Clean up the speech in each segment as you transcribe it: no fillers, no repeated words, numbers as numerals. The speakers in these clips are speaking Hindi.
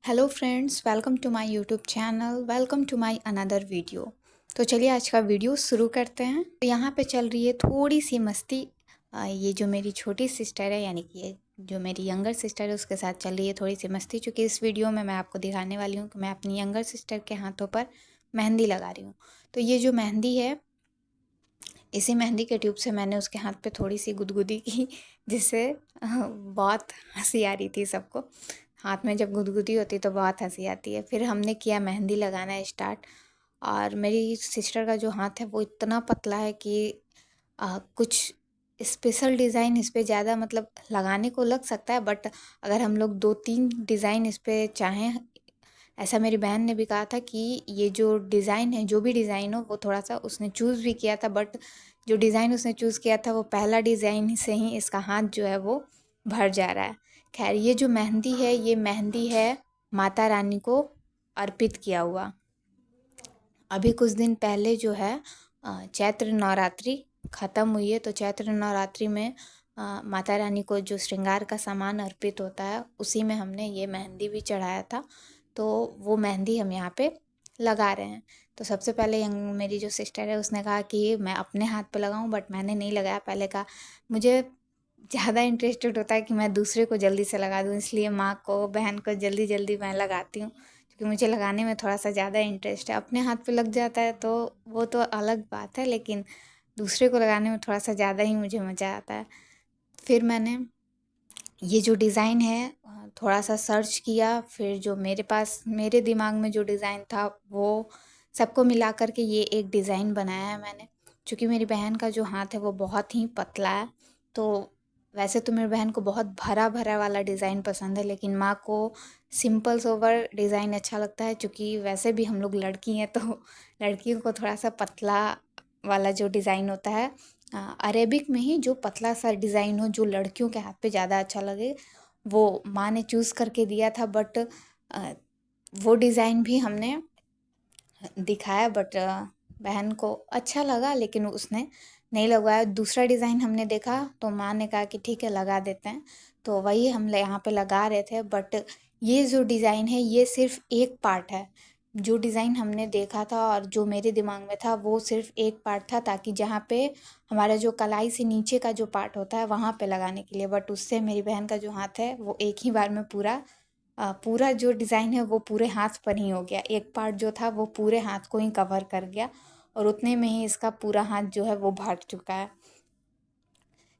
Hello friends, welcome to my YouTube channel. Welcome to my another video. तो चलिए आज का वीडियो शुरू करते हैं। तो यहाँ पे चल रही है थोड़ी सी मस्ती। ये जो मेरी छोटी सिस्टर है, यानी कि ये जो मेरी यंगर सिस्टर है, उसके साथ चल रही है थोड़ी सी मस्ती। चूँकि इस वीडियो में मैं आपको दिखाने वाली हूँ कि मैं अपनी यंगर सिस्टर के हाथों पर मेहंदी लगा रही हूँ। तो ये जो मेहंदी है, इसी मेहंदी के ट्यूब से मैंने उसके हाथ पे थोड़ी सी गुदगुदी की, जिससे बहुत हंसी आ रही थी सबको। हाथ में जब गुदगुदी होती तो बहुत हंसी आती है। फिर हमने किया मेहंदी लगाना स्टार्ट। और मेरी सिस्टर का जो हाथ है वो इतना पतला है कि कुछ स्पेशल डिज़ाइन इस पे ज़्यादा मतलब लगाने को लग सकता है, बट अगर हम लोग 2-3 डिज़ाइन इस पे चाहें, ऐसा मेरी बहन ने भी कहा था कि ये जो डिज़ाइन है, जो भी डिज़ाइन हो, वो थोड़ा-सा उसने चूज़ भी किया था, बट जो डिज़ाइन उसने चूज़ किया था वो पहला डिज़ाइन से ही इसका हाथ जो है वो भर जा रहा है। ख़ैर, ये जो मेहंदी है, ये मेहंदी है माता रानी को अर्पित किया हुआ। अभी कुछ दिन पहले जो है चैत्र नवरात्रि ख़त्म हुई है, तो चैत्र नवरात्रि में माता रानी को जो श्रृंगार का सामान अर्पित होता है, उसी में हमने ये मेहंदी भी चढ़ाया था। तो वो मेहंदी हम यहाँ पे लगा रहे हैं। तो सबसे पहले मेरी जो सिस्टर है उसने कहा कि मैं अपने हाथ पे लगाऊं, बट मैंने नहीं लगाया। पहले कहा मुझे ज़्यादा इंटरेस्टेड होता है कि मैं दूसरे को जल्दी से लगा दूं, इसलिए माँ को, बहन को जल्दी जल्दी मैं लगाती हूँ, क्योंकि मुझे लगाने में थोड़ा सा ज़्यादा इंटरेस्ट है। अपने हाथ पे लग जाता है तो वो तो अलग बात है, लेकिन दूसरे को लगाने में थोड़ा सा ज़्यादा ही मुझे मज़ा आता है। फिर मैंने ये जो डिज़ाइन है थोड़ा सा सर्च किया, फिर जो मेरे पास मेरे दिमाग में जो डिज़ाइन था वो सबको मिला कर के ये एक डिज़ाइन बनाया है मैंने। चूँकि मेरी बहन का जो हाथ है वो बहुत ही पतला है, तो वैसे तो मेरी बहन को बहुत भरा-भरा वाला डिज़ाइन पसंद है, लेकिन माँ को सिंपल सोबर डिज़ाइन अच्छा लगता है। चूँकि वैसे भी हम लोग लड़की हैं, तो लड़कियों को थोड़ा-सा पतला वाला जो डिज़ाइन होता है, अरेबिक में ही जो पतला सा डिज़ाइन हो, जो लड़कियों के हाथ पे ज़्यादा अच्छा लगे, वो माँ ने चूज़ करके दिया था। बट वो डिज़ाइन भी हमने दिखाया, बट बहन को अच्छा लगा, लेकिन उसने नहीं लगवाया। दूसरा डिज़ाइन हमने देखा तो माँ ने कहा कि ठीक है, लगा देते हैं। तो वही हम यहाँ पे लगा रहे थे। बट ये जो डिज़ाइन है, ये सिर्फ एक पार्ट है। जो डिज़ाइन हमने देखा था और जो मेरे दिमाग में था, वो सिर्फ एक पार्ट था, ताकि जहाँ पे हमारा जो कलाई से नीचे का जो पार्ट होता है वहाँ पे लगाने के लिए। बट उससे मेरी बहन का जो हाथ है वो एक ही बार में पूरा जो डिज़ाइन है वो पूरे हाथ पर ही हो गया। एक पार्ट जो था वो पूरे हाथ को ही कवर कर गया, और उतने में ही इसका पूरा हाथ जो है वो भर चुका है।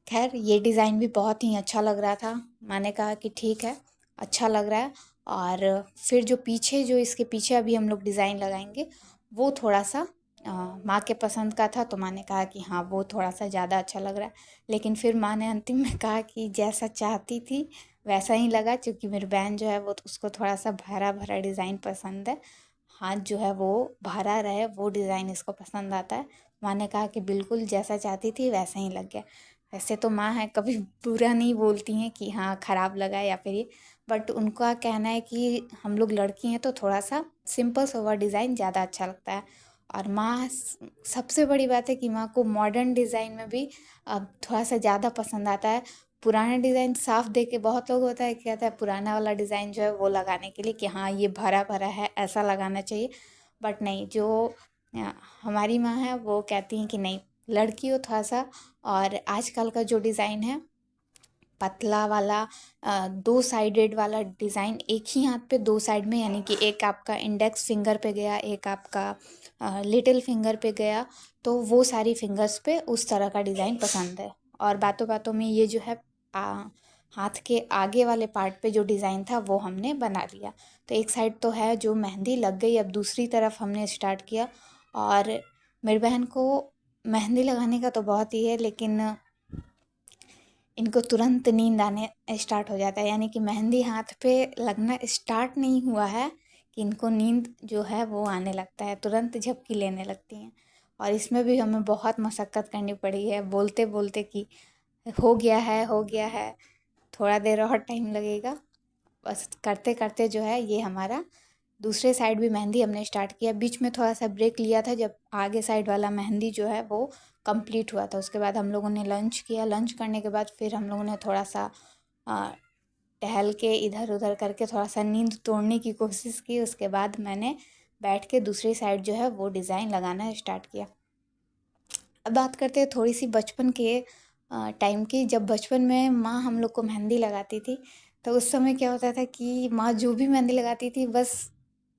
खैर, ये डिज़ाइन भी बहुत ही अच्छा लग रहा था। मैंने कहा कि ठीक है, अच्छा लग रहा है। और फिर जो पीछे, जो इसके पीछे अभी हम लोग डिज़ाइन लगाएंगे, वो थोड़ा सा माँ के पसंद का था, तो माँ ने कहा कि हाँ, वो थोड़ा सा ज़्यादा अच्छा लग रहा है। लेकिन फिर माँ ने अंतिम में कहा कि जैसा चाहती थी वैसा ही लगा, क्योंकि मेरी बहन जो है वो उसको थोड़ा सा भरा भरा डिज़ाइन पसंद है। हाथ जो है वो भरा रहे, वो डिज़ाइन इसको पसंद आता है। माँ ने कहा कि बिल्कुल जैसा चाहती थी वैसा ही लग गया। वैसे तो माँ है, कभी बुरा नहीं बोलती हैं कि हाँ ख़राब लगा या फिर ये, बट उनका कहना है कि हम लोग लड़की हैं तो थोड़ा सा सिंपल सोबर डिज़ाइन ज़्यादा अच्छा लगता है। और माँ, सबसे बड़ी बात है कि माँ को मॉडर्न डिज़ाइन में भी अब थोड़ा सा ज़्यादा पसंद आता है। पुराना डिज़ाइन साफ देख के बहुत लोग होता है कि कहता है पुराना वाला डिज़ाइन जो है वो लगाने के लिए कि हाँ ये भरा भरा है, ऐसा लगाना चाहिए। बट नहीं, जो अ, हमारी माँ है वो कहती हैं कि नहीं, लड़की हो थोड़ा सा। और आजकल का जो डिज़ाइन है पतला वाला, दो साइडेड वाला डिज़ाइन, एक ही हाथ पे दो साइड में, यानी कि एक आपका इंडेक्स फिंगर पे गया, एक आपका लिटिल फिंगर पे गया, तो वो सारी फिंगर्स पे उस तरह का डिज़ाइन पसंद है। और बातों बातों में ये जो है हाथ के आगे वाले पार्ट पे जो डिज़ाइन था वो हमने बना लिया। तो एक साइड तो है जो मेहंदी लग गई, अब दूसरी तरफ हमने स्टार्ट किया। और मेरी बहन को मेहंदी लगाने का तो बहुत ही है, लेकिन इनको तुरंत नींद आने स्टार्ट हो जाता है। यानी कि मेहंदी हाथ पे लगना स्टार्ट नहीं हुआ है कि इनको नींद जो है वो आने लगता है, तुरंत झपकी लेने लगती हैं। और इसमें भी हमें बहुत मशक्क़त करनी पड़ी है, बोलते बोलते कि हो गया है, हो गया है, थोड़ा देर और टाइम लगेगा। बस करते करते जो है ये हमारा दूसरे साइड भी मेहंदी हमने स्टार्ट किया। बीच में थोड़ा सा ब्रेक लिया था जब आगे साइड वाला मेहंदी जो है वो कंप्लीट हुआ था। उसके बाद हम लोगों ने लंच किया। लंच करने के बाद फिर हम लोगों ने थोड़ा सा टहल के इधर-उधर करके थोड़ा-सा नींद तोड़ने की कोशिश की। उसके बाद मैंने बैठ के दूसरी साइड जो है वो डिज़ाइन लगाना स्टार्ट किया। अब बात करते हैं थोड़ी-सी बचपन के टाइम की। जब बचपन में माँ हम लोग को मेहंदी लगाती थी, तो उस समय क्या होता था कि माँ जो भी मेहंदी लगाती थी बस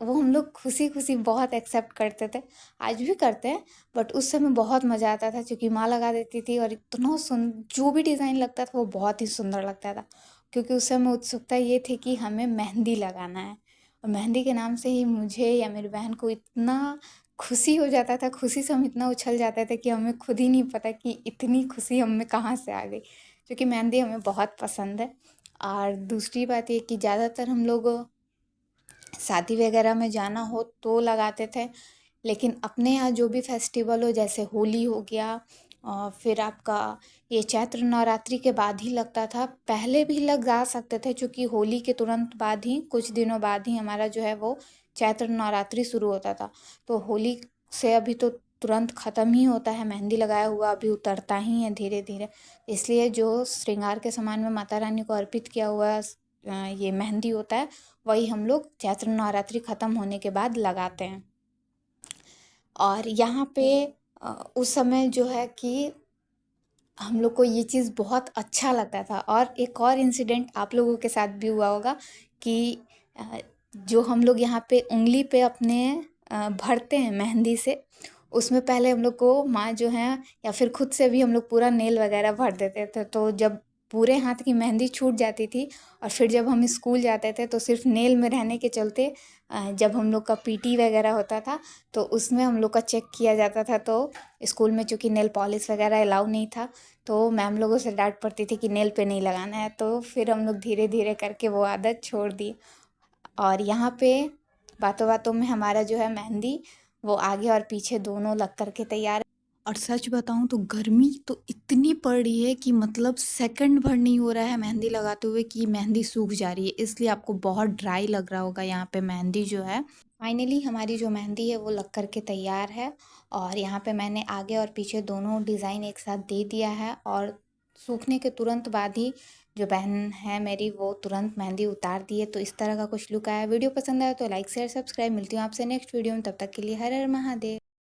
वो हम लोग खुशी-खुशी बहुत एक्सेप्ट करते थे। आज भी करते हैं, बट उस समय बहुत मज़ा आता था क्योंकि माँ लगा देती थी और इतना जो भी डिज़ाइन लगता था वो बहुत ही सुंदर लगता था। क्योंकि उस समय उत्सुकता ये थी कि हमें मेहंदी लगाना है, और मेहंदी के नाम से ही मुझे या मेरी बहन को इतना खुशी हो जाता था, खुशी से हम इतना उछल जाते थे कि हमें खुद ही नहीं पता कि इतनी खुशी हम में कहाँ से आ गई, क्योंकि मेहंदी हमें बहुत पसंद है। और दूसरी बात ये कि ज़्यादातर हम लोग शादी वगैरह में जाना हो तो लगाते थे, लेकिन अपने यहाँ जो भी फेस्टिवल हो, जैसे होली हो गया और फिर आपका ये चैत्र नवरात्रि के बाद ही लगता था। पहले भी लगा सकते थे, क्योंकि होली के तुरंत बाद ही, कुछ दिनों बाद ही हमारा जो है वो चैत्र नवरात्रि शुरू होता था। तो होली से अभी तो तुरंत ख़त्म ही होता है, मेहंदी लगाया हुआ अभी उतरता ही है धीरे-धीरे। इसलिए जो श्रृंगार के सामान में माता रानी को अर्पित किया हुआ ये मेहंदी होता है, वही हम लोग चैत्र नवरात्रि ख़त्म होने के बाद लगाते हैं। और यहाँ पे उस समय जो है कि हम लोग को ये चीज़ बहुत अच्छा लगता था। और एक और इंसिडेंट आप लोगों के साथ भी हुआ होगा कि अ, जो हम लोग यहाँ पे उँगली पे अपने भरते हैं मेहंदी से, उसमें पहले हम लोग को माँ जो है या फिर खुद से भी हम लोग पूरा नेल वगैरह भर देते थे। तो जब पूरे हाथ की मेहंदी छूट जाती थी और फिर जब हम स्कूल जाते थे तो सिर्फ नेल में रहने के चलते जब हम लोग का पीटी वगैरह होता था तो उसमें हम लोग का चेक किया जाता था। तो स्कूल में चूँकि नेल पॉलिश वगैरह अलाउ नहीं था, तो मैम लोगों से डाँट पड़ती थी कि नेल पे नहीं लगाना है। तो फिर हम लोग धीरे-धीरे करके वो आदत छोड़ दी। और यहाँ पे बातों-बातों में हमारा जो है मेहंदी वो आगे और पीछे दोनों लग कर के तैयार। और सच बताऊँ तो गर्मी तो इतनी पड़ रही है कि मतलब सेकंड भर नहीं हो रहा है मेहंदी लगाते हुए कि मेहंदी सूख जा रही है, इसलिए आपको बहुत ड्राई लग रहा होगा यहाँ पे मेहंदी जो है। फाइनली हमारी जो मेहंदी है वो लग कर के तैयार है, और यहाँ पे मैंने आगे और पीछे दोनों डिज़ाइन एक साथ दे दिया है। और सूखने के तुरंत बाद ही जो बहन है मेरी वो तुरंत मेहंदी उतार दी है। तो इस तरह का कुछ लुक आया। वीडियो पसंद आया तो लाइक शेयर सब्सक्राइब। मिलती हूँ आपसे नेक्स्ट वीडियो में, तब तक के लिए हर हर महादेव।